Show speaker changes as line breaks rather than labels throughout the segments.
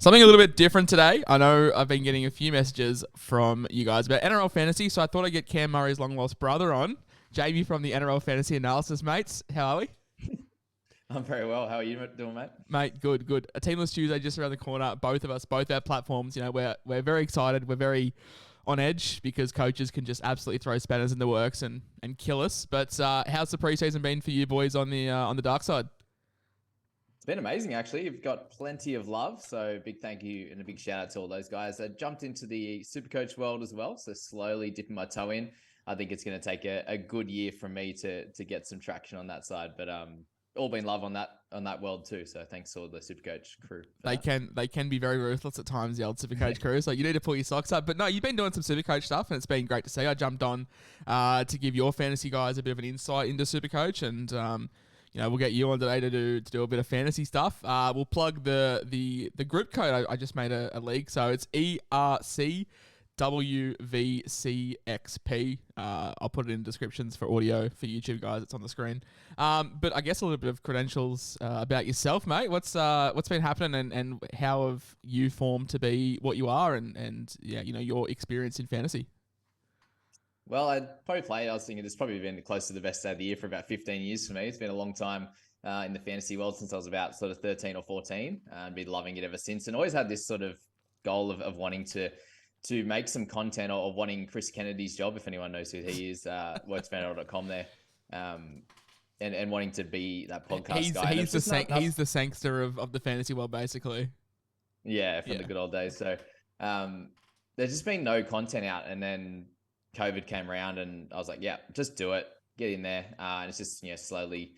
Something a little bit different today. I know I've been getting a few messages from you guys about NRL Fantasy, so I thought I'd get Cam Murray's long-lost brother on. Jamie from the NRL Fantasy Analysis, mates. How are we?
I'm very well. How are you doing, mate?
Mate, good. A Teamless Tuesday just around the corner. Both of us, both our platforms, we're very excited. We're very on edge because coaches can just absolutely throw spanners in the works and kill us. But how's the preseason been for you boys on the dark side?
It's been amazing, actually. You've got plenty of love. So big thank you and a big shout out to all those guys. I jumped into the SuperCoach world as well. So slowly dipping my toe in. I think it's going to take a good year for me to get some traction on that side. But all been love on that world too. So thanks to all the SuperCoach crew.
They can be very ruthless at times, the old SuperCoach crew. So you need to pull your socks up. But no, you've been doing some SuperCoach stuff, and it's been great to see. I jumped on to give your fantasy guys a bit of an insight into SuperCoach, and we'll get you on today to do a bit of fantasy stuff. We'll plug the group code. I just made a league, so it's ERCWVCXP. I'll put it in descriptions for audio for YouTube guys. It's on the screen. But I guess a little bit of credentials about yourself, mate. What's been happening and how have you formed to be what you are and your experience in fantasy?
Well, I'd probably play. I was thinking it's probably been close to the best day of the year for about 15 years for me. It's been a long time in the fantasy world since I was about sort of 13 or 14. And been loving it ever since, and always had this sort of goal of wanting to make some content or wanting Chris Kennedy's job, if anyone knows who he is, worksfanRL.com there, and wanting to be that podcast guy.
He's the Sangster of the fantasy world, basically.
Yeah, from the good old days. So there's just been no content out, and then COVID came around and I was like, yeah, just do it, get in there. And it's just, slowly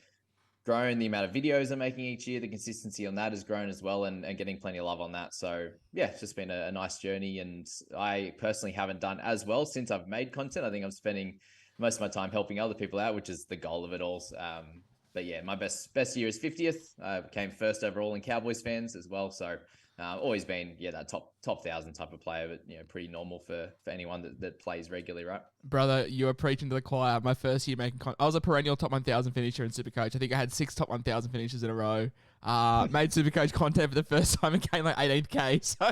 grown. The amount of videos I'm making each year, the consistency on that has grown as well, and getting plenty of love on that. So yeah, it's just been a nice journey. And I personally haven't done as well since I've made content. I think I'm spending most of my time helping other people out, which is the goal of it all. But yeah, my best year is 50th. I became first overall in Cowboys fans as well. So always been, that top 1,000 type of player, but pretty normal for anyone that plays regularly, right?
Brother, you are preaching to the choir. My first year making I was a perennial top 1,000 finisher in SuperCoach. I think I had 6 top 1,000 finishes in a row. Made SuperCoach content for the first time and came like 18K. So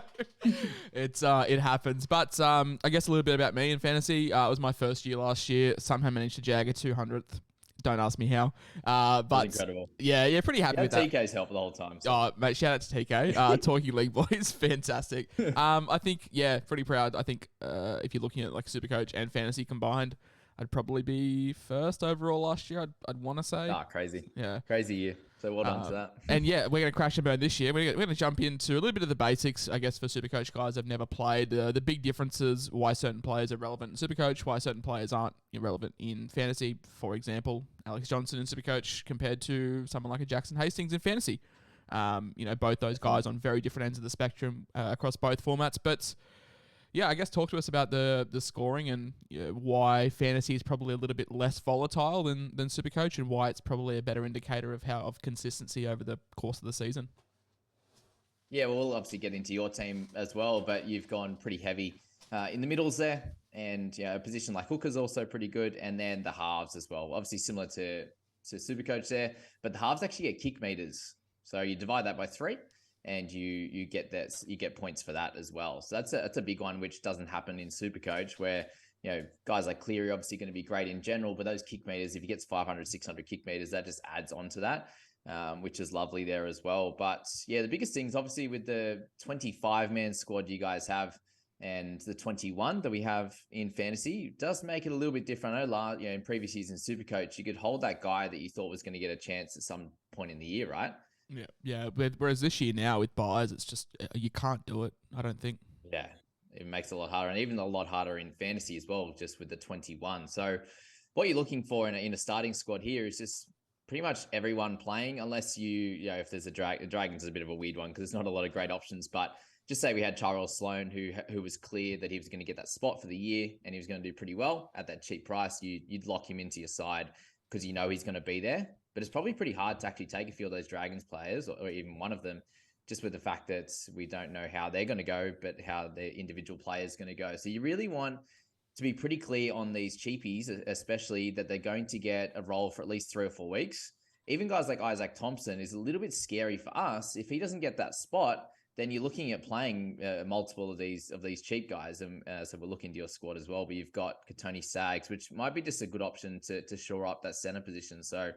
it happens. But I guess a little bit about me in fantasy. It was my first year last year. Somehow managed to jag a 200th. Don't ask me how. But
incredible.
Yeah, pretty happy with that.
TK's helped the whole time. So.
Oh, mate, shout out to TK. Talking League boys, fantastic. I think, pretty proud. I think if you're looking at like SuperCoach and fantasy combined, I'd probably be first overall last year. I'd want to say.
Crazy.
Yeah,
crazy year. So well done to that.
And yeah, we're going to crash and burn this year. We're going to jump into a little bit of the basics, I guess, for SuperCoach guys that have never played. The big differences, why certain players are relevant in SuperCoach, why certain players aren't relevant in fantasy. For example, Alex Johnson in SuperCoach compared to someone like a Jackson Hastings in fantasy. Both those guys on very different ends of the spectrum across both formats. But yeah, I guess talk to us about the scoring and why fantasy is probably a little bit less volatile than SuperCoach, and why it's probably a better indicator of consistency over the course of the season.
Yeah, well, we'll obviously get into your team as well, but you've gone pretty heavy in the middles there, and a position like hooker is also pretty good, and then the halves as well. Obviously similar to SuperCoach there, but the halves actually get kick meters, so you divide that by 3. And you get points for that as well. So that's a big one, which doesn't happen in SuperCoach, where guys like Cleary obviously going to be great in general, but those kick meters, if he gets 500, 600 kick meters, that just adds on to that, which is lovely there as well. But yeah, the biggest things obviously with the 25-man squad you guys have and the 21 that we have in fantasy does make it a little bit different. I know in previous years in SuperCoach, you could hold that guy that you thought was going to get a chance at some point in the year, right?
Yeah. Whereas this year now with buys, it's just you can't do it. I don't think.
Yeah, it makes it a lot harder, and even a lot harder in fantasy as well, just with the 21. So, what you're looking for in a starting squad here is just pretty much everyone playing, unless if there's a Dragons is a bit of a weird one because there's not a lot of great options. But just say we had Tyrell Sloan, who was clear that he was going to get that spot for the year, and he was going to do pretty well at that cheap price. You'd lock him into your side because he's going to be there. But it's probably pretty hard to actually take a few of those Dragons players, or even one of them, just with the fact that we don't know how they're going to go, but how their individual players are going to go. So you really want to be pretty clear on these cheapies, especially that they're going to get a role for at least 3 or 4 weeks. Even guys like Isaac Thompson is a little bit scary for us. If he doesn't get that spot, then you're looking at playing multiple of these cheap guys. And so we'll look into your squad as well. But you've got Katoni Sags, which might be just a good option to shore up that center position. So,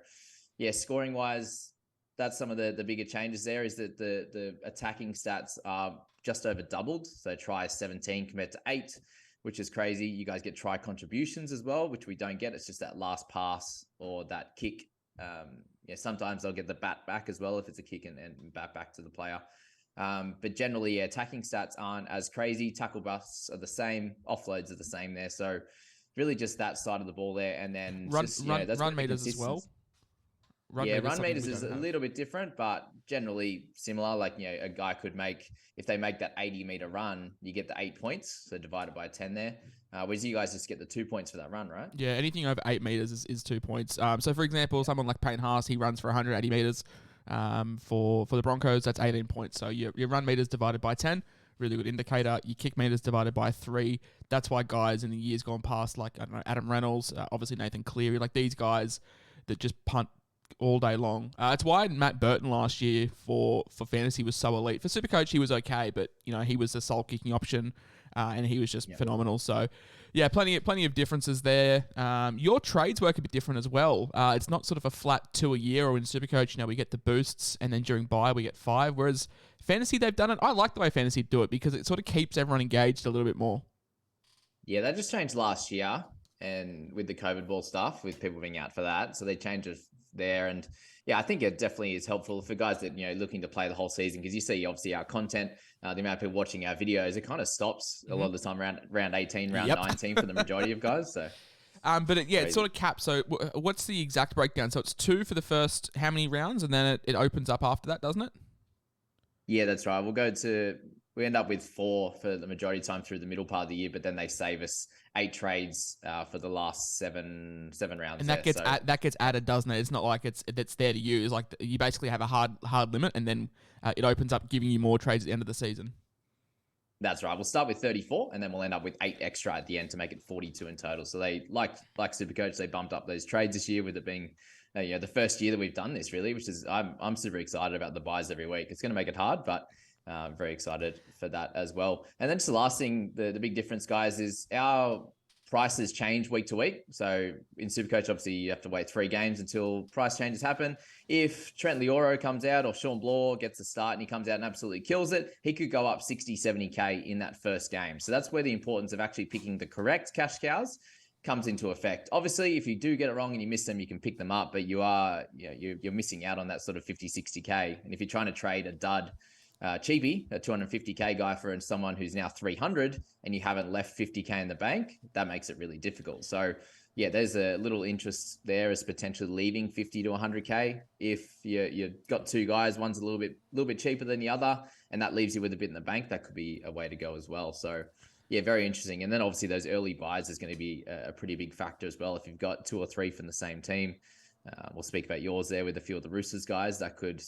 yeah, scoring wise, that's some of the bigger changes there. Is that the attacking stats are just over doubled. So try 17 compared to 8, which is crazy. You guys get try contributions as well, which we don't get. It's just that last pass or that kick. Sometimes they'll get the bat back as well if it's a kick and bat back to the player. But generally, attacking stats aren't as crazy. Tackle busts are the same. Offloads are the same there. So really just that side of the ball there. And then
run meters as well. Run
meters is a little bit different, but generally similar. Like, a guy could make, if they make that 80-meter run, you get the 8 points. So divided by 10 there. Whereas you guys just get the 2 points for that run, right?
Yeah, anything over 8 meters is 2 points. So for example, someone like Payne Haas, he runs for 180 meters. For the Broncos, that's 18 points. So your run meters divided by 10, really good indicator. Your kick meters divided by 3. That's why guys in the years gone past, like, I don't know, Adam Reynolds, obviously Nathan Cleary, like these guys that just punt all day long. It's why Matt Burton last year for fantasy was so elite. For Supercoach, he was okay, but he was the sole kicking option, and he was just phenomenal. So, yeah, plenty of differences there. Your trades work a bit different as well. It's not sort of a flat 2 a year, or in Supercoach, we get the boosts, and then during bye we get 5. Whereas fantasy, they've done it. I like the way fantasy do it because it sort of keeps everyone engaged a little bit more.
Yeah, that just changed last year, and with the COVID ball stuff, with people being out for that, so they changed it there. And yeah, I think it definitely is helpful for guys that looking to play the whole season, because you see obviously our content, the amount of people watching our videos, it kind of stops a lot of the time around round 18, round 19 for the majority of guys. So
but it sort of caps. So what's the exact breakdown? So it's 2 for the first how many rounds, and then it opens up after that, doesn't it?
Yeah, that's right. We end up with 4 for the majority of time through the middle part of the year, but then they save us 8 trades for the last seven rounds.
And that gets added, doesn't it? It's not like it's there to use. Like you basically have a hard limit, and then it opens up giving you more trades at the end of the season.
That's right. We'll start with 34, and then we'll end up with 8 extra at the end to make it 42 in total. So they like Supercoach, they bumped up those trades this year, with it being the first year that we've done this, really, which is I'm super excited about the buys every week. It's going to make it hard, but very excited for that as well. And then just the last thing, the big difference, guys, is our prices change week to week. So in Supercoach, obviously, you have to wait 3 games until price changes happen. If Trent Lioro comes out, or Sean Bloor gets a start and he comes out and absolutely kills it, he could go up 60, 70K in that first game. So that's where the importance of actually picking the correct cash cows comes into effect. Obviously, if you do get it wrong and you miss them, you can pick them up, but you're missing out on that sort of 50, 60K. And if you're trying to trade a dud cheapie, a 250K guy for someone who's now 300, and you haven't left 50K in the bank, that makes it really difficult. So yeah, there's a little interest there as potentially leaving 50 to 100K. If you've got 2 guys, one's a little bit cheaper than the other, and that leaves you with a bit in the bank, that could be a way to go as well. So yeah, very interesting. And then obviously those early buys is going to be a pretty big factor as well. If you've got 2 or 3 from the same team, we'll speak about yours there with a few of the Roosters guys. That could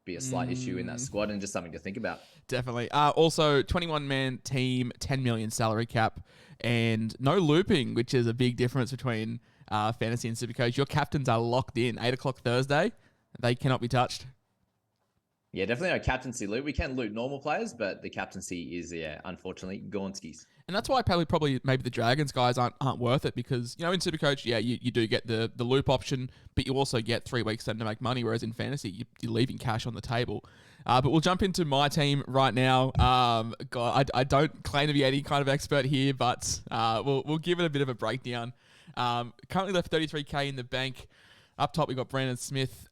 be a slight issue in that squad, and just something to think about.
Definitely. Also, 21-man team, 10 million salary cap, and no looping, which is a big difference between fantasy and Supercoach. Your captains are locked in. 8 o'clock Thursday. They cannot be touched.
Yeah, definitely no captaincy loot. We can loot normal players, but the captaincy is, unfortunately, Gornskis.
And that's why probably maybe the Dragons guys aren't worth it, because, in Supercoach, you do get the loop option, but you also get 3 weeks then to make money, whereas in fantasy, you're leaving cash on the table. But we'll jump into my team right now. I don't claim to be any kind of expert here, but we'll give it a bit of a breakdown. Currently left 33K in the bank. Up top, we got Brandon Smith.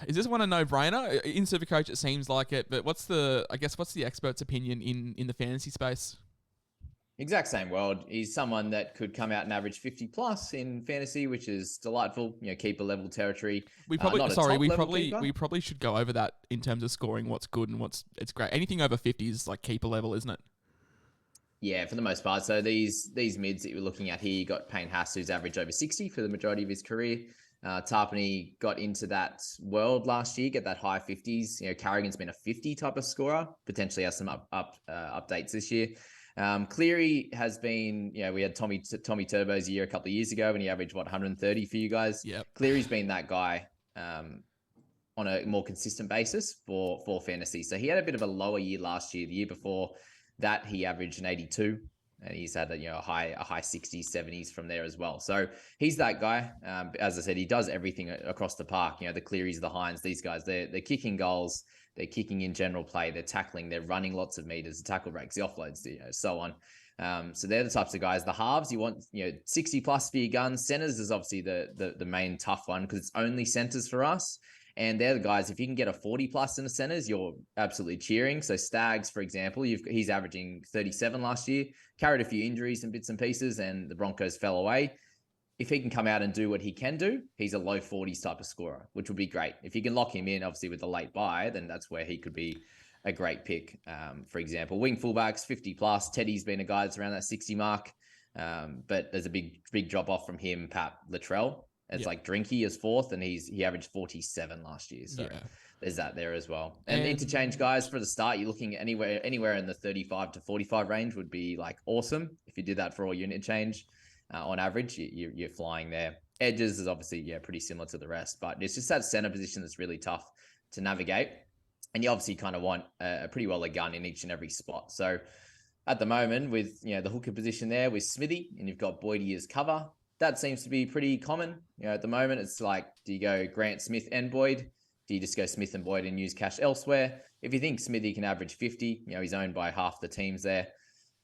Is this one a no-brainer? In Supercoach, it seems like it, but what's the expert's opinion in the fantasy space?
Exact same world. He's someone that could come out and average 50 plus in fantasy, which is delightful. Keeper level territory.
We probably should go over that in terms of scoring. What's good and it's great. Anything over 50 is like keeper level, isn't it?
Yeah, for the most part. So these mids that you're looking at here, you got Payne Haas, who's averaged over 60 for the majority of his career. Tarpany got into that world last year, get that high 50s. Carrigan's been a 50 type of scorer, potentially has some updates this year. Cleary has been, we had Tommy Turbo's year a couple of years ago when he averaged 130 for you guys.
Yep.
Cleary's been that guy on a more consistent basis for fantasy. So he had a bit of a lower year last year. The year before that, he averaged an 82. And he's had a high 60s, 70s from there as well. So he's that guy. As I said, he does everything across the park. The Clearys, the Hines, these guys, they're kicking goals, they're kicking in general play, they're tackling, they're running lots of meters, the tackle breaks, the offloads, so on. So they're the types of guys. The halves, you want 60 plus for your guns. Centers is obviously the main tough one because it's only centers for us. And they're the guys, if you can get a 40 plus in the centers, you're absolutely cheering. So Stags, for example, he's averaging 37 last year, carried a few injuries and bits and pieces, and the Broncos fell away. If he can come out and do what he can do, he's a low 40s type of scorer, which would be great. If you can lock him in, obviously with the late buy, then that's where he could be a great pick. For example, wing fullbacks, 50 plus. Teddy's been a guy that's around that 60 mark. But there's a big drop off from him, Pat Latrell. It's like Drinky is fourth, and he averaged 47 last year. So there's that there as well. And interchange guys for the start, you're looking at anywhere in the 35 to 45 range would be like awesome. If you did that for all unit change, on average, you're flying there. Edges is obviously pretty similar to the rest, but it's just that center position that's really tough to navigate. And you obviously kind of want a pretty well a gun in each and every spot. So at the moment with the hooker position there with Smithy, and you've got Boydie as cover. That seems to be pretty common. At the moment, it's like, do you go Grant, Smith, and Boyd? Do you just go Smith and Boyd and use cash elsewhere? If you think Smithy can average 50, he's owned by half the teams there,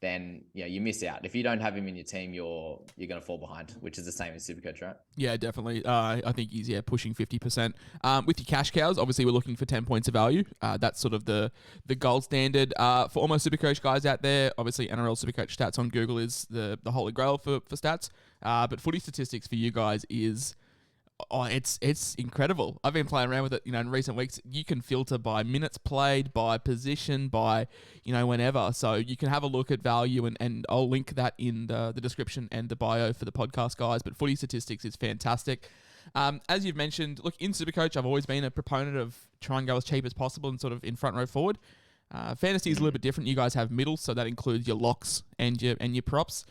then you miss out. If you don't have him in your team, you're going to fall behind, which is the same as SuperCoach, right?
Yeah, definitely. I think he's pushing 50%. With your cash cows, obviously we're looking for 10 points of value. That's sort of the gold standard for almost SuperCoach guys out there. Obviously, NRL SuperCoach stats on Google is the holy grail for stats. But footy statistics for you guys is, it's incredible. I've been playing around with it, in recent weeks. You can filter by minutes played, by position, by, whenever. So you can have a look at value, and I'll link that in the description and the bio for the podcast, guys. But footy statistics is fantastic. As you've mentioned, look, in SuperCoach, I've always been a proponent of try and go as cheap as possible and sort of in front row forward. Fantasy is a little bit different. You guys have middle, so that includes your locks and your props.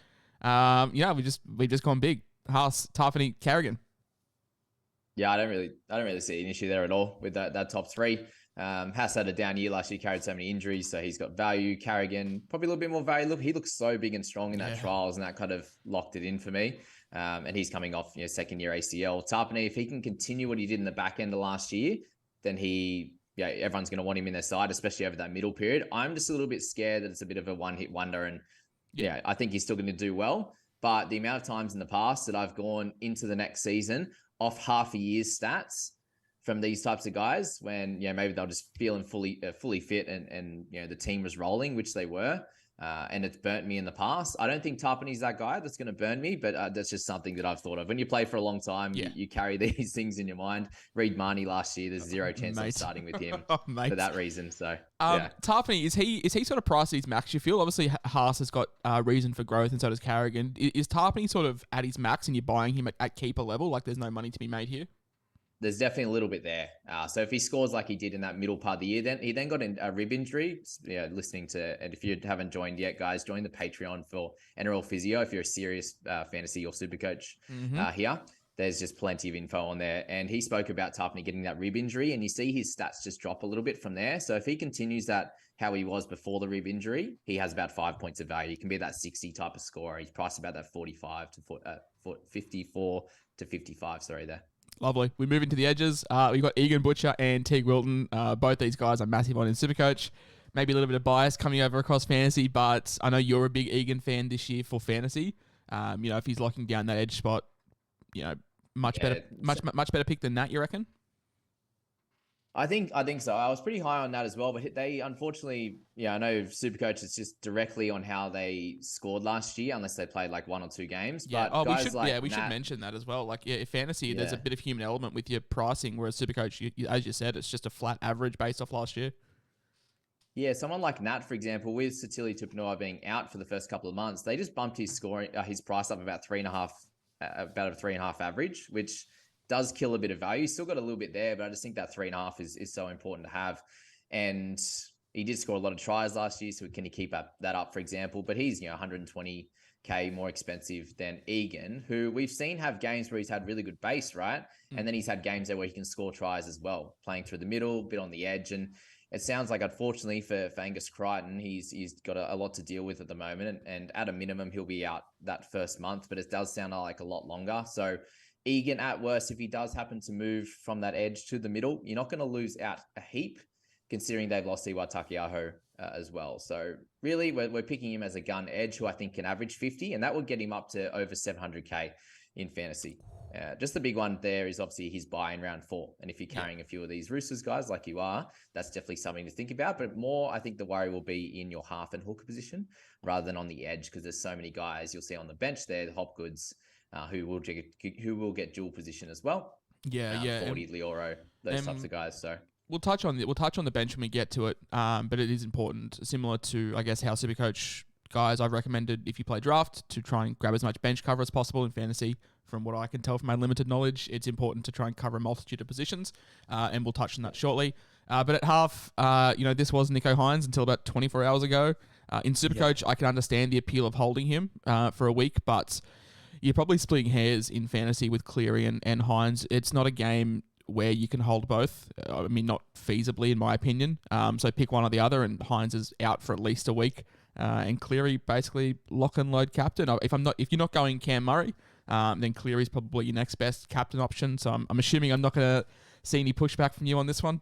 We've just gone big. Haas, Tarfany, Carrigan.
Yeah, I don't really see an issue there at all with that top three. Haas had a down year last year, carried so many injuries, so he's got value. Carrigan, probably a little bit more value. Look, he looks so big and strong in that trials, and that kind of locked it in for me. And he's coming off second year ACL. Tarpany, if he can continue what he did in the back end of last year, then everyone's going to want him in their side, especially over that middle period. I'm just a little bit scared that it's a bit of a one-hit wonder, and I think he's still going to do well. But the amount of times in the past that I've gone into the next season off half a year's stats from these types of guys, when maybe they're just feeling fully fit and the team was rolling, which they were, and it's burnt me in the past. I don't think Tarpany's that guy that's going to burn me, but that's just something that I've thought of. When you play for a long time, you carry these things in your mind. Reed Marnie last year, there's zero chance of starting with him for that reason. So
Tarpany, is he sort of priced at his max, you feel? Obviously Haas has got reason for growth, and so does Carrigan. Is Tarpany sort of at his max and you're buying him at keeper level? Like there's no money to be made here?
There's definitely a little bit there. So if he scores like he did in that middle part of the year, then he got a rib injury. Listening to, and if you haven't joined yet, guys, join the Patreon for NRL Physio. If you're a serious fantasy or SuperCoach here, there's just plenty of info on there. And he spoke about Tarpany getting that rib injury, and you see his stats just drop a little bit from there. So if he continues that how he was before the rib injury, he has about 5 points of value. He can be that 60 type of scorer. He's priced about that 54 to 55. Sorry there.
Lovely. We move into the edges. We've got Egan Butcher and Teague Wilton. Both these guys are massive on in SuperCoach. Maybe a little bit of bias coming over across fantasy, but I know you're a big Egan fan this year for fantasy. If he's locking down that edge spot, much better pick than that, you reckon?
I think so. I was pretty high on that as well, but they unfortunately, I know SuperCoach is just directly on how they scored last year, unless they played like one or two games.
Yeah.
But
we should mention that as well. Like fantasy, there's a bit of human element with your pricing, whereas SuperCoach, as you said, it's just a flat average based off last year.
Yeah, someone like Nat, for example, with Satili Tupouniua being out for the first couple of months, they just bumped his price up about 3.5, about a 3.5 average, which does kill a bit of value. Still got a little bit there, but I just think that 3.5 is so important to have. And He did score a lot of tries last year, so can he keep that up, for example? But he's 120K more expensive than Egan, who we've seen have games where he's had really good base, right? And then he's had games there where he can score tries as well, playing through the middle, bit on the edge. And it sounds like, unfortunately for Angus Crichton, he's got a lot to deal with at the moment. And at a minimum, he'll be out that first month, but it does sound like a lot longer. So Egan, at worst, if he does happen to move from that edge to the middle, you're not going to lose out a heap, considering they've lost Iwa Takiaho as well. So really, we're picking him as a gun edge who I think can average 50, and that would get him up to over 700K in fantasy. Just the big one there is obviously his buy in round 4. And if you're carrying a few of these Roosters guys like you are, that's definitely something to think about. But more, I think the worry will be in your half and hooker position rather than on the edge, because there's so many guys you'll see on the bench there, the Hopgoods, who will get dual position as well. 40, Lioro, those types of guys. So
we'll touch on the bench when we get to it. But it is important, similar to, I guess, how SuperCoach guys I've recommended, if you play draft, to try and grab as much bench cover as possible in fantasy. From what I can tell from my limited knowledge, it's important to try and cover a multitude of positions, and we'll touch on that shortly. But at half, this was Nicho Hynes until about 24 hours ago. In SuperCoach, I can understand the appeal of holding him for a week, but you're probably splitting hairs in fantasy with Cleary and Hynes. It's not a game where you can hold both. I mean, not feasibly, in my opinion. So pick one or the other, and Hynes is out for at least a week. And Cleary basically lock and load captain. If you're not going Cam Murray, then Cleary's probably your next best captain option. So I'm assuming I'm not going to see any pushback from you on this one.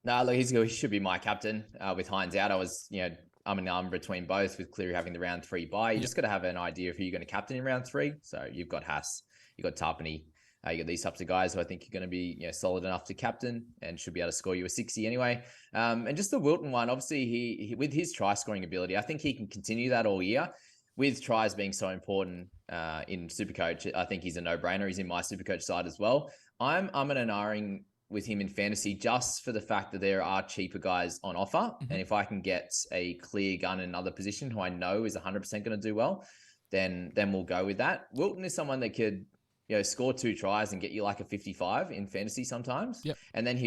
No, look, he should be my captain with Hynes out. I'm an arm between both, with Cleary having the round 3 bye. You just got to have an idea of who you're going to captain in round 3. So you've got Haas, you've got Tarpany, you got these types of guys who I think are going to be solid enough to captain and should be able to score you a 60 anyway. And just the Wilton one, obviously he with his try scoring ability, I think he can continue that all year. With tries being so important in SuperCoach, I think he's a no-brainer. He's in my SuperCoach side as well. I'm an R-ing with him in fantasy just for the fact that there are cheaper guys on offer. Mm-hmm. And if I can get a clear gun in another position who I know is 100% going to do well, then we'll go with that. Wilton is someone that could score 2 tries and get you like a 55 in fantasy sometimes.
Yep.
And then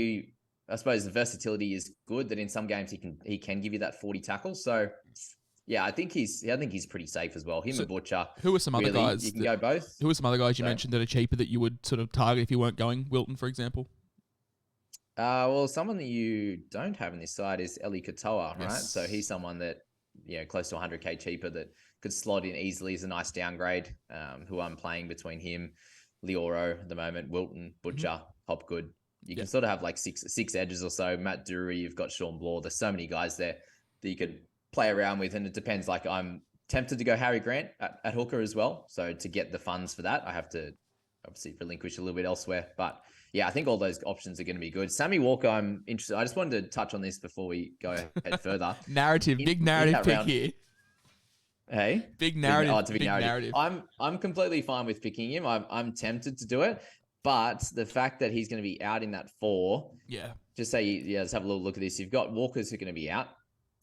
I suppose the versatility is good that in some games he can give you that 40 tackles. So yeah, I think he's pretty safe as well. And Butcher.
Who are some other guys?
You can go both.
Who are some other guys you mentioned that are cheaper that you would sort of target if you weren't going Wilton, for example?
Well, someone that you don't have in this side is Eli Katoa, right?
Yes.
So he's someone that, close to 100K cheaper that could slot in easily as a nice downgrade, who I'm playing between him, Lioro at the moment, Wilton, Butcher, Hopgood. You can sort of have like six edges or so. Matt Dury, you've got Sean Blaw. There's so many guys there that you could play around with, and it depends. Like, I'm tempted to go Harry Grant at hooker as well. So to get the funds for that, I have to obviously relinquish a little bit elsewhere. But yeah, I think all those options are going to be good. Sammy Walker, I'm interested. I just wanted to touch on this before we go ahead further.
Big narrative pick here.
Hey,
big narrative.
It's a big narrative. I'm completely fine with picking him. I'm tempted to do it, but the fact that he's going to be out in that 4, just say let's have a little look at this. You've got Walkers who are going to be out.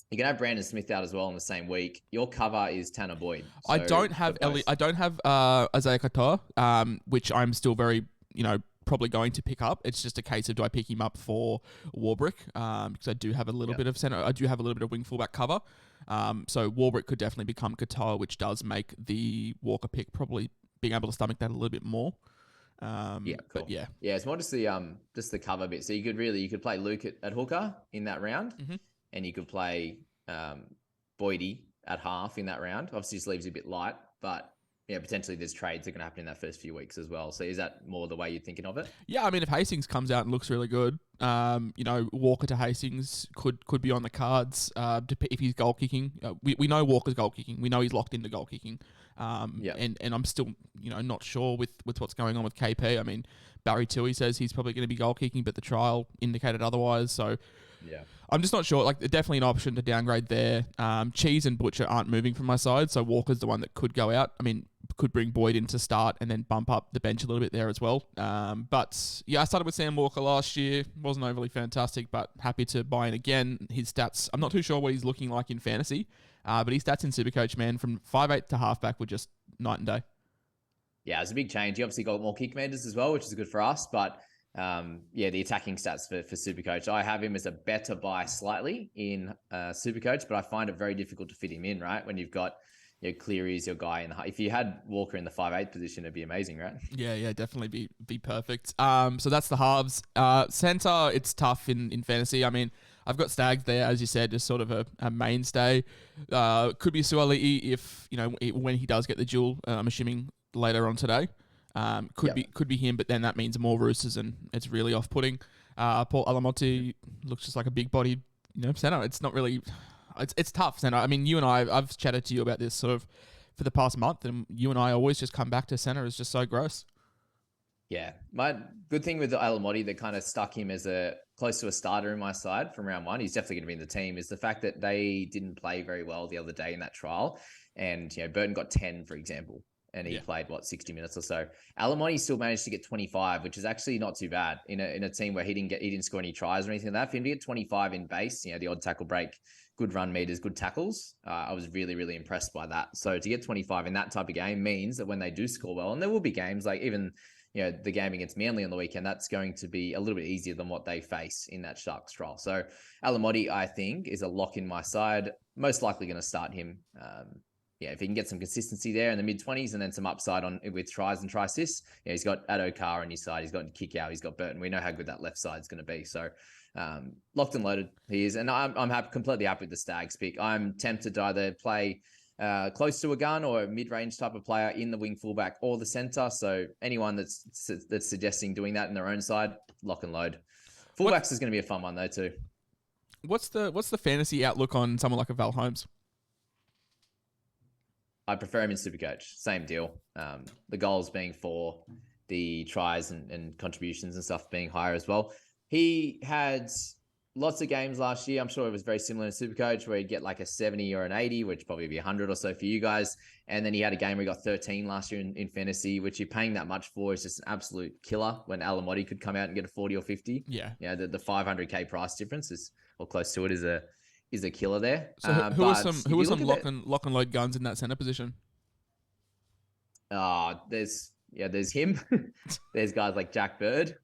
You can have Brandon Smith out as well in the same week. Your cover is Tanner Boyd. So
I don't have Isaiah Katoa, which I'm still very probably going to pick up. It's just a case of, do I pick him up for Warbrick? Because I do have a little bit of center. I do have a little bit of wing fullback cover. So Warbrick could definitely become Katoa, which does make the Walker pick probably being able to stomach that a little bit more.
Cool.
But yeah,
it's more just the cover bit. So you could play Luke at hooker in that round, and you could play Boydie at half in that round. Obviously, just leaves you a bit light, but potentially there's trades that are going to happen in that first few weeks as well. So is that more the way you're thinking of it?
Yeah, I mean, if Hastings comes out and looks really good, Walker to Hastings could be on the cards. If he's goal kicking, we know Walker's goal kicking. We know he's locked into goal kicking. And I'm still not sure with what's going on with KP. I mean, Barry Toohey says he's probably going to be goal kicking, but the trial indicated otherwise. So I'm just not sure. Like, definitely an option to downgrade there. Cheese and Butcher aren't moving from my side, so Walker's the one that could go out. I mean, could bring Boyd in to start and then bump up the bench a little bit there as well. But yeah, I started with Sam Walker last year. Wasn't overly fantastic, but happy to buy in again. His stats, I'm not too sure what he's looking like in fantasy, but his stats in SuperCoach, man, from 5'8" to halfback were just night and day.
Yeah, it's a big change. You obviously got more kick commanders as well, which is good for us, but the attacking stats for SuperCoach. I have him as a better buy slightly in SuperCoach, but I find it very difficult to fit him in, right? When you've got Cleary's your guy. If you had Walker in the 5'8" position, it'd be amazing, right?
Yeah, definitely be perfect. So that's the halves. Centre, it's tough in fantasy. I mean, I've got Stags there, as you said, just sort of a mainstay. Could be Suali'i if, when he does get the duel, I'm assuming later on today. Could be him, but then that means more Roosters and it's really off-putting. Paul Alamotti looks just like a big-bodied, centre. It's not really... It's tough, centre. I mean, you and I've chatted to you about this sort of for the past month, and you and I always just come back to centre is just so gross.
Yeah. My good thing with the Alamotti that kind of stuck him as close to a starter in my side from round one, he's definitely going to be in the team, is the fact that they didn't play very well the other day in that trial. And, Burton got 10, for example. And he played 60 minutes or so. Alamotti still managed to get 25, which is actually not too bad in a team where he didn't score any tries or anything like that. For him to get 25 in base, the odd tackle break, good run meters, good tackles. I was really, really impressed by that. So to get 25 in that type of game means that when they do score well, and there will be games like even the game against Manly on the weekend, that's going to be a little bit easier than what they face in that Sharks trial. So Alamotti, I think, is a lock in my side. Most likely going to start him. If he can get some consistency there in the mid-20s and then some upside with tries and try assists, he's got Addo-Carr on his side. He's got Kick-Out. He's got Burton. We know how good that left side is going to be. So locked and loaded he is. And I'm completely happy with the Stags pick. I'm tempted to either play close to a gun or a mid-range type of player in the wing fullback or the center. So anyone that's suggesting doing that in their own side, lock and load. Fullbacks is going to be a fun one though too.
What's the fantasy outlook on someone like a Val Holmes?
I prefer him in SuperCoach. Same deal. The goals being 4, the tries and contributions and stuff being higher as well. He had lots of games last year. I'm sure it was very similar to SuperCoach where he'd get like a 70 or an 80, which probably be 100 or so for you guys. And then he had a game where he got 13 last year in fantasy, which you're paying that much for is just an absolute killer when Alamotti could come out and get a 40 or 50.
Yeah.
The 500K price difference is, or close to it, is a killer there.
So who are some lock and load guns in that center position?
There's him. There's guys like Jack Bird,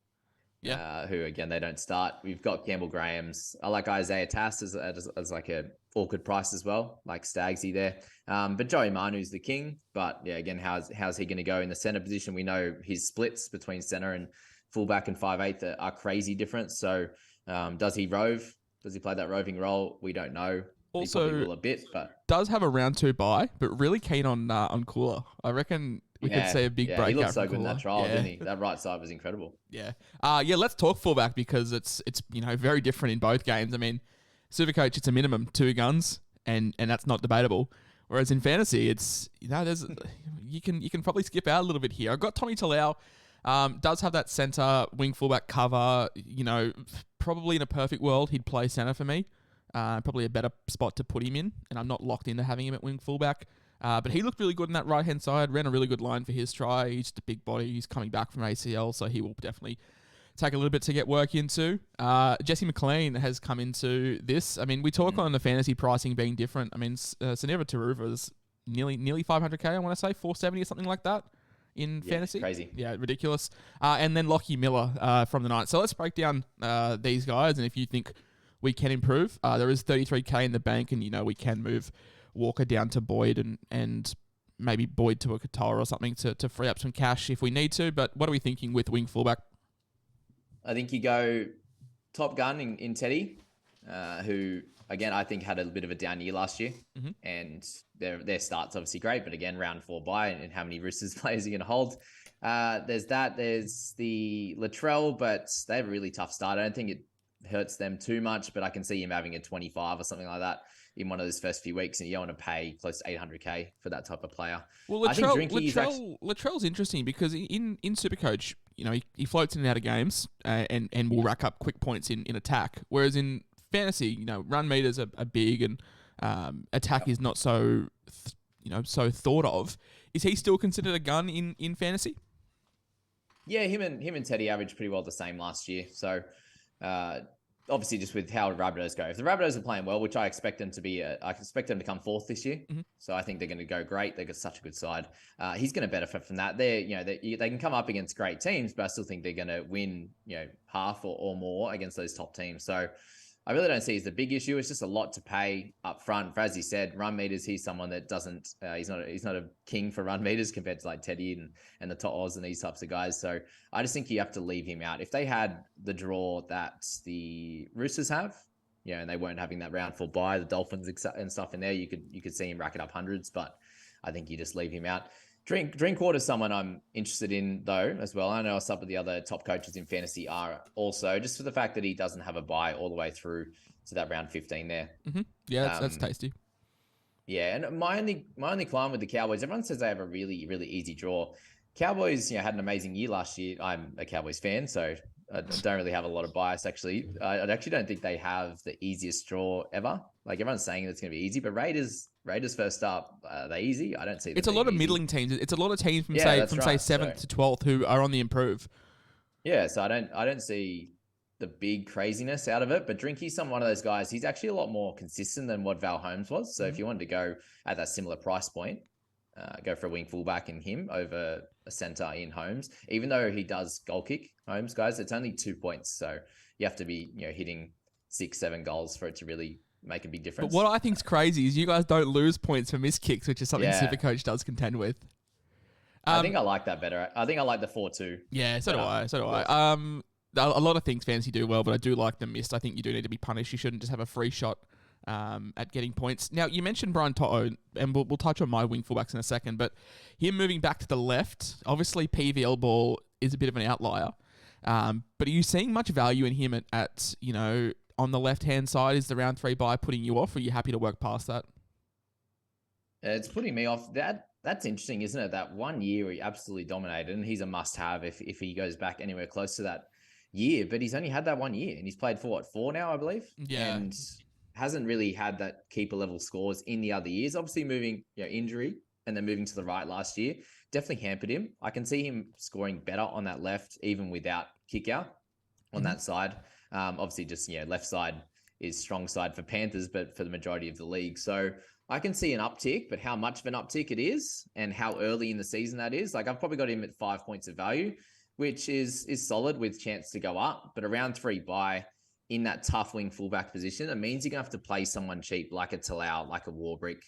who again they don't start. We've got Campbell Graham's. I like Isaiah Tass as like a awkward price as well, like Stagsy there. But Joey Manu's the king. But yeah, again, how's he going to go in the center position? We know his splits between center and fullback and 5'8" are crazy different. So does he rove? Does he play that roving role? We don't know.
Also,
he probably will a bit, but
does have a round 2 bye, but really keen on Cooler. I reckon we could see a big breakout.
He looked so good in
Cooler.
that trial, didn't he? That right side was incredible.
Yeah. Let's talk fullback because it's very different in both games. I mean, SuperCoach, it's a minimum 2 guns, and that's not debatable. Whereas in fantasy, it's there's you can probably skip out a little bit here. I've got Tommy Talau. Does have that center wing fullback cover. Probably in a perfect world, he'd play center for me. Probably a better spot to put him in, and I'm not locked into having him at wing fullback. But he looked really good in that right-hand side, ran a really good line for his try. He's just a big body. He's coming back from ACL, so he will definitely take a little bit to get work into. Jesse McLean has come into this. I mean, we talk on the fantasy pricing being different. I mean, Saneva Taruva is nearly 500K, I want to say, 470 or something like that in fantasy.
Crazy.
Yeah, ridiculous. And then Lockie Miller from the night. So let's break down these guys, and if you think we can improve, there is 33K in the bank, and we can move Walker down to Boyd and maybe Boyd to a Katoa or something to free up some cash if we need to. But what are we thinking with wing fullback?
I think you go top gun in Teddy, who again I think had a bit of a down year last year, and their start's obviously great, but again round 4 bye and how many Roosters players are going to hold. There's the Latrell, but they have a really tough start. I don't think it hurts them too much, but I can see him having a 25 or something like that in one of those first few weeks, and you don't want to pay close to 800K for that type of player.
Well, Latrell's interesting because in SuperCoach, he floats in and out of games and will rack up quick points in attack, whereas in fantasy, run meters are big and attack is not so so thought of. Is he still considered a gun in fantasy?
Yeah, him and Teddy averaged pretty well the same last year, so obviously just with how Rabbitohs go. If the Rabbitohs are playing well, which I expect them to be, I expect them to come fourth this year.
Mm-hmm.
So I think they're going to go great. They've got such a good side. He's going to benefit from that. They can come up against great teams, but I still think they're going to win, half or more against those top teams. So I really don't see it as the big issue. It's just a lot to pay up front. For, as he said, run meters, he's someone that doesn't, he's not a king for run meters compared to like Teddy and the Top Oz and these types of guys. So I just think you have to leave him out. If they had the draw that the Roosters have, and they weren't having that round 4 bye, the Dolphins and stuff in there, you could see him rack it up hundreds, but I think you just leave him out. Drinkwater's someone I'm interested in though as well. I know some of the other top coaches in fantasy are also, just for the fact that he doesn't have a bye all the way through to that round 15 there.
Mm-hmm. Yeah, that's tasty.
Yeah, and my only climb with the Cowboys, everyone says they have a really, really easy draw. Cowboys, had an amazing year last year. I'm a Cowboys fan, so I don't really have a lot of bias, actually. I actually don't think they have the easiest draw ever. Like, everyone's saying it's going to be easy, but Raiders first up, are they easy? I don't see them.
It's a lot of middling teams. It's a lot of teams from say 7th to 12th who are on the improve.
Yeah, so I don't see the big craziness out of it, but Drinky's one of those guys. He's actually a lot more consistent than what Val Holmes was. So if you wanted to go at that similar price point, go for a wing fullback in him over a center in Holmes. Even though he does goal kick, Holmes, guys, it's only 2 points. So you have to be, hitting 6-7 goals for it to really make a big difference.
But what I think's crazy is you guys don't lose points for missed kicks, which is something SuperCoach does contend with.
I think I like that better. I think I like the 4-2.
Yeah, so do I. A lot of things fantasy do well, but I do like the missed. I think you do need to be punished. You shouldn't just have a free shot at getting points. Now, you mentioned Brian To'o, and we'll touch on my wing fullbacks in a second, but him moving back to the left, obviously PVL ball is a bit of an outlier. But are you seeing much value in him at on the left-hand side? Is the round 3 bye putting you off, or are you happy to work past that?
It's putting me off. That's interesting, isn't it? That 1 year he absolutely dominated, and he's a must-have if he goes back anywhere close to that year. But he's only had that 1 year, and he's played for 4 now, I believe.
Yeah.
And hasn't really had that keeper level scores in the other years. Obviously moving, injury and then moving to the right last year definitely hampered him. I can see him scoring better on that left, even without kick out on that side. Obviously just, left side is strong side for Panthers, but for the majority of the league. So I can see an uptick, but how much of an uptick it is and how early in the season that is. Like, I've probably got him at 5 points of value, which is solid with chance to go up, but around 3 bye in that tough wing fullback position, it means you're going to have to play someone cheap like a Talau, like a Warbrick,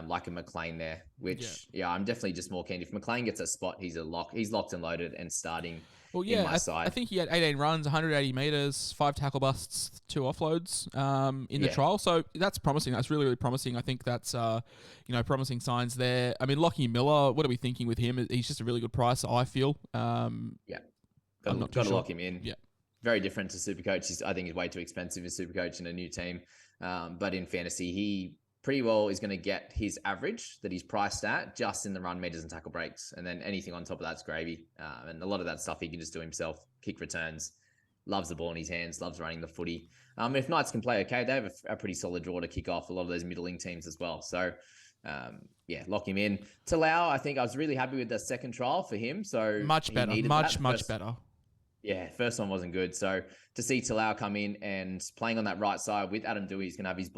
like a McLean there, which, I'm definitely just more keen. If McLean gets a spot, he's a lock. He's locked and loaded and starting in my side.
I think he had 18 runs, 180 metres, 5 tackle busts, 2 offloads in the trial. So that's promising. That's really, really promising. I think that's, promising signs there. I mean, Lockie Miller, what are we thinking with him? He's just a really good price, I feel.
Got to lock him in.
Yeah.
Very different to SuperCoach. I think he's way too expensive as SuperCoach in a new team. But in fantasy, he pretty well is going to get his average that he's priced at just in the run meters and tackle breaks. And then anything on top of that's gravy. And a lot of that stuff he can just do himself. Kick returns, loves the ball in his hands, loves running the footy. If Knights can play okay, they have a pretty solid draw to kick off a lot of those middling teams as well. So, lock him in. Talau, I think I was really happy with the second trial for him. So
much better, much better.
Yeah, first one wasn't good. So to see Talau come in and playing on that right side with Adam Dewey, he's going to have his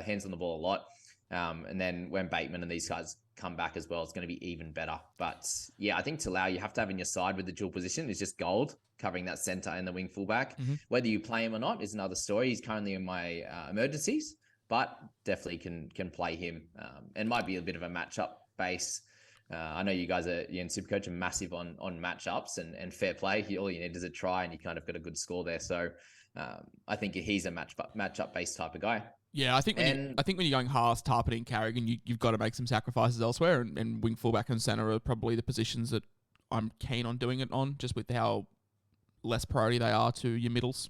hands on the ball a lot. And then when Bateman and these guys come back as well, it's going to be even better. But yeah, I think Talau, you have to have in your side with the dual position is just gold, covering that center and the wing fullback. Mm-hmm. Whether you play him or not is another story. He's currently in my emergencies, but definitely can play him and might be a bit of a matchup base. I know you guys in SuperCoach are massive on matchups and fair play. All you need is a try and you kind of got a good score there. So I think he's a matchup based type of guy.
Yeah, I think when you're going Haas, Tarpany, and Carrigan, you've got to make some sacrifices elsewhere, and wing fullback and centre are probably the positions that I'm keen on doing it on, just with how less priority they are to your middles.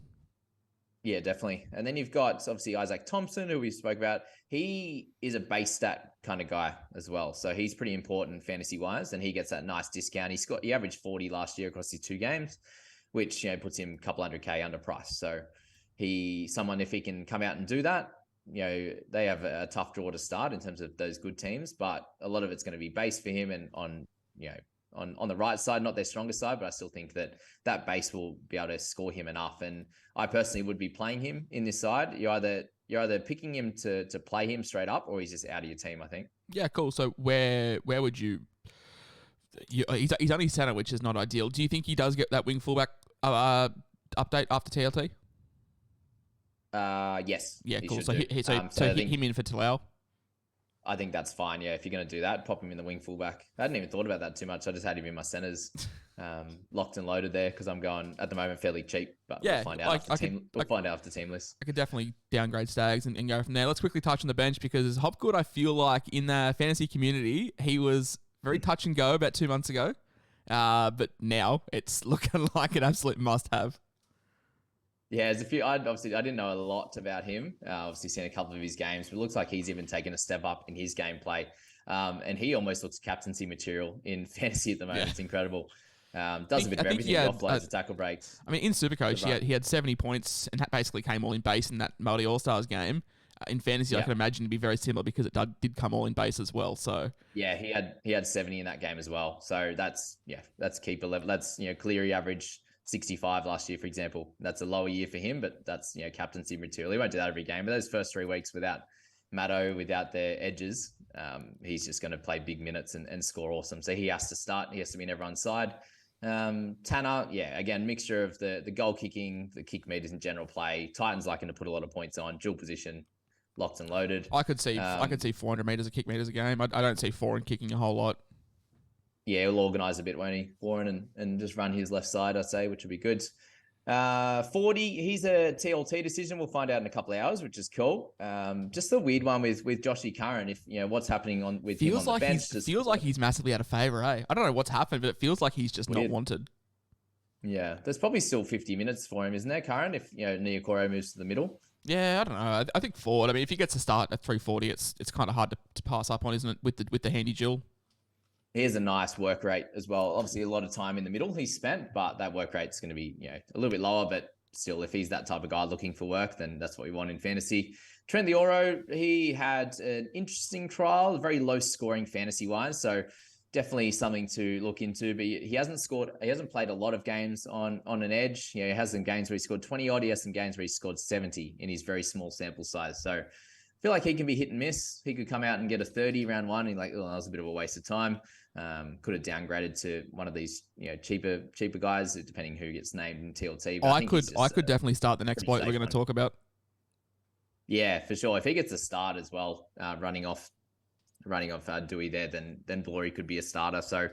Yeah, definitely. And then you've got obviously Isaac Thompson, who we spoke about. He is a base stat kind of guy as well, so he's pretty important fantasy wise, and he gets that nice discount. He averaged 40 last year across his 2 games, which puts him a couple $100K underpriced. So if he can come out and do that. They have a tough draw to start in terms of those good teams, but a lot of it's going to be base for him and on, on the right side, not their strongest side, but I still think that base will be able to score him enough. And I personally would be playing him in this side. You're either picking him to play him straight up, or he's just out of your team, I think.
Yeah, cool. So where would you? He's only centre, which is not ideal. Do you think he does get that wing fullback update after TLT?
Yes.
Yeah, cool. So him in for Talau.
I think that's fine. Yeah, if you're going to do that, pop him in the wing fullback. I hadn't even thought about that too much. I just had him in my centers, locked and loaded there because I'm going at the moment fairly cheap. But yeah, we'll find out after team list.
I could definitely downgrade Stags and go from there. Let's quickly touch on the bench because Hopgood, I feel like in the fantasy community, he was very touch and go about 2 months ago, but now it's looking like an absolute must-have.
Yeah, there's a few. I didn't know a lot about him. Obviously, seen a couple of his games, but it looks like he's even taken a step up in his gameplay. And he almost looks captaincy material in fantasy at the moment. Yeah. It's incredible. Does a bit of everything. Offloads, tackle breaks.
I mean, in SuperCoach, he had 70 points and basically came all in base in that multi All-Stars game. In fantasy, I can imagine to be very similar because it did come all in base as well. So
yeah, he had 70 in that game as well. So that's keeper level. That's Cleary average 65 last year, for example. That's a lower year for him, but that's captaincy material. He won't do that every game. But those first 3 weeks without Matto, without their edges, he's just going to play big minutes and score awesome. So he has to start. He has to be in everyone's side. Tanner, again, mixture of the goal kicking, the kick meters and general play. Titans liking to put a lot of points on dual position, locked and loaded.
I could see 400 meters of kick meters a game. I don't see Foran kicking a whole lot.
Yeah, he'll organise a bit, won't he, Warren, and just run his left side, I'd say, which would be good. 40, he's a TLT decision. We'll find out in a couple of hours, which is cool. Just a weird one with Joshy Curran. If what's happening with him on the bench.
Feels like he's massively out of favour, eh? I don't know what's happened, but it feels like he's just not wanted.
Yeah, there's probably still 50 minutes for him, isn't there, Curran? If Niokoro moves to the middle.
Yeah, I don't know. I think forward. I mean, if he gets a start at 340, it's kind of hard to pass up on, isn't it? With the handy duel.
He has a nice work rate as well. Obviously, a lot of time in the middle he's spent, but that work rate's going to be a little bit lower. But still, if he's that type of guy looking for work, then that's what we want in fantasy. Trent the Oro, he had an interesting trial, very low scoring fantasy wise, so definitely something to look into. But he hasn't played a lot of games on an edge. He has some games where he scored 20 odd. He has some games where he scored 70 in his very small sample size. So I feel like he can be hit and miss. He could come out and get a 30 round one. And that was a bit of a waste of time. Could have downgraded to one of these, cheaper guys, depending who gets named in TLT.
But I could definitely start the next bloke we're going to talk about.
Yeah, for sure. If he gets a start as well, running off Dewey there, then Blory could be a starter. So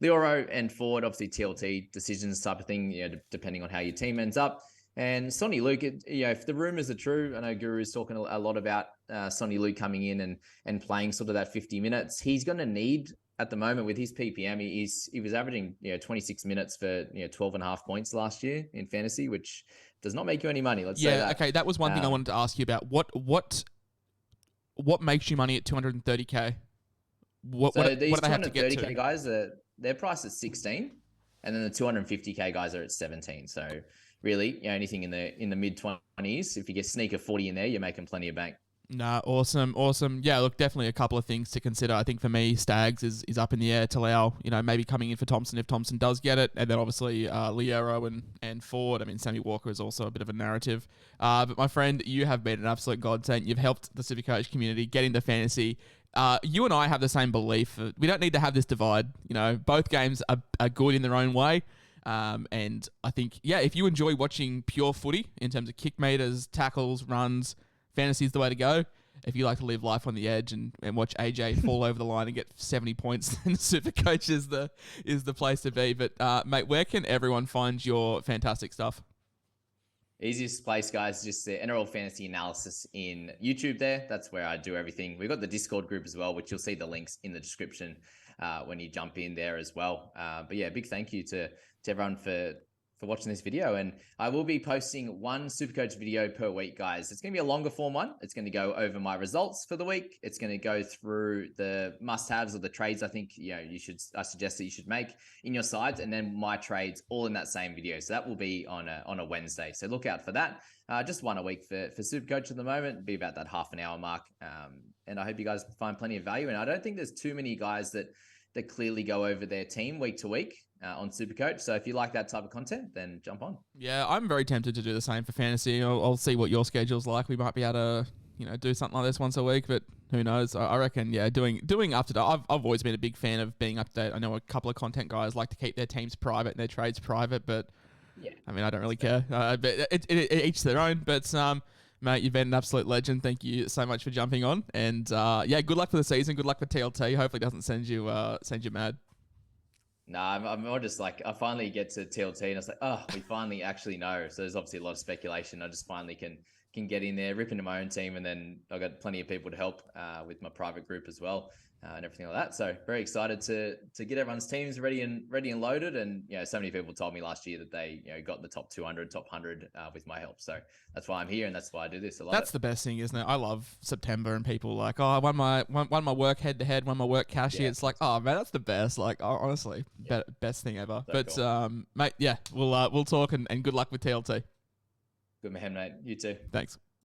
Leoro and Ford, obviously TLT decisions type of thing, depending on how your team ends up. And Sonny Luke, if the rumors are true, I know Guru is talking a lot about Sonny Luke coming in and playing sort of that 50 minutes. He's going to need, at the moment with his PPM, he was averaging 26 minutes for 12.5 points last year in fantasy, which does not make you any money. Let's say that.
Okay, that was one thing I wanted to ask you about. What makes you money at 230k? What do they have to get to?
230k guys, they're priced at 16, and then the 250k guys are at 17. So really, anything in the mid 20s, if you get sneaker 40 in there, you're making plenty of bank.
Nah, awesome. Yeah, look, definitely a couple of things to consider. I think for me, Stags is up in the air. Talau, maybe coming in for Thompson if Thompson does get it. And then obviously Liero and Ford. I mean, Sammy Walker is also a bit of a narrative. But my friend, you have been an absolute godsend. You've helped the SuperCoach community get into fantasy. You and I have the same belief. We don't need to have this divide. Both games are good in their own way. And I think, if you enjoy watching pure footy in terms of kick meters, tackles, runs, fantasy is the way to go. If you like to live life on the edge and watch AJ fall over the line and get 70 points, then SuperCoach is the place to be. But mate, where can everyone find your fantastic stuff?
Easiest place, guys, is just the NRL Fantasy Analysis in YouTube there. That's where I do everything. We've got the Discord group as well, which you'll see the links in the description when you jump in there as well. But yeah, big thank you to everyone for watching this video, and I will be posting one SuperCoach video per week, guys. It's going to be a longer form one. It's going to go over my results for the week. It's going to go through the must-haves or the trades I think I suggest that you should make in your sides, and then my trades all in that same video. So that will be on a Wednesday. So look out for that. Just one a week for SuperCoach at the moment. It'll be about that half an hour mark. And I hope you guys find plenty of value. And I don't think there's too many guys that that clearly go over their team week to week on SuperCoach. So if you like that type of content, then jump on.
Yeah, I'm very tempted to do the same for fantasy. I'll see what your schedule's like. We might be able to, do something like this once a week, but who knows? I reckon, yeah, doing up to date. I've always been a big fan of being up to date. I know a couple of content guys like to keep their teams private and their trades private, but
yeah,
I mean, I don't really care. But it each their own. But mate, you've been an absolute legend. Thank you so much for jumping on. And yeah, good luck for the season. Good luck for TLT. Hopefully, it doesn't send you mad.
No, I'm more just like, I finally get to TLT and it's like, oh, we finally actually know. So there's obviously a lot of speculation. I just finally can get in there, rip into my own team, and then I've got plenty of people to help with my private group as well. And everything like that. So very excited to get everyone's teams ready and loaded. And so many people told me last year that they got in the top 200, top 100 with my help. So that's why I'm here, and that's why I do this.
That's the best thing, isn't it? I love September and people like, oh, I won my work head to head, won my work cashier. Yeah. It's like, oh man, that's the best. Like, honestly, best thing ever. So but cool. Mate, yeah, we'll talk and good luck with TLT.
Good man, mate. You too.
Thanks.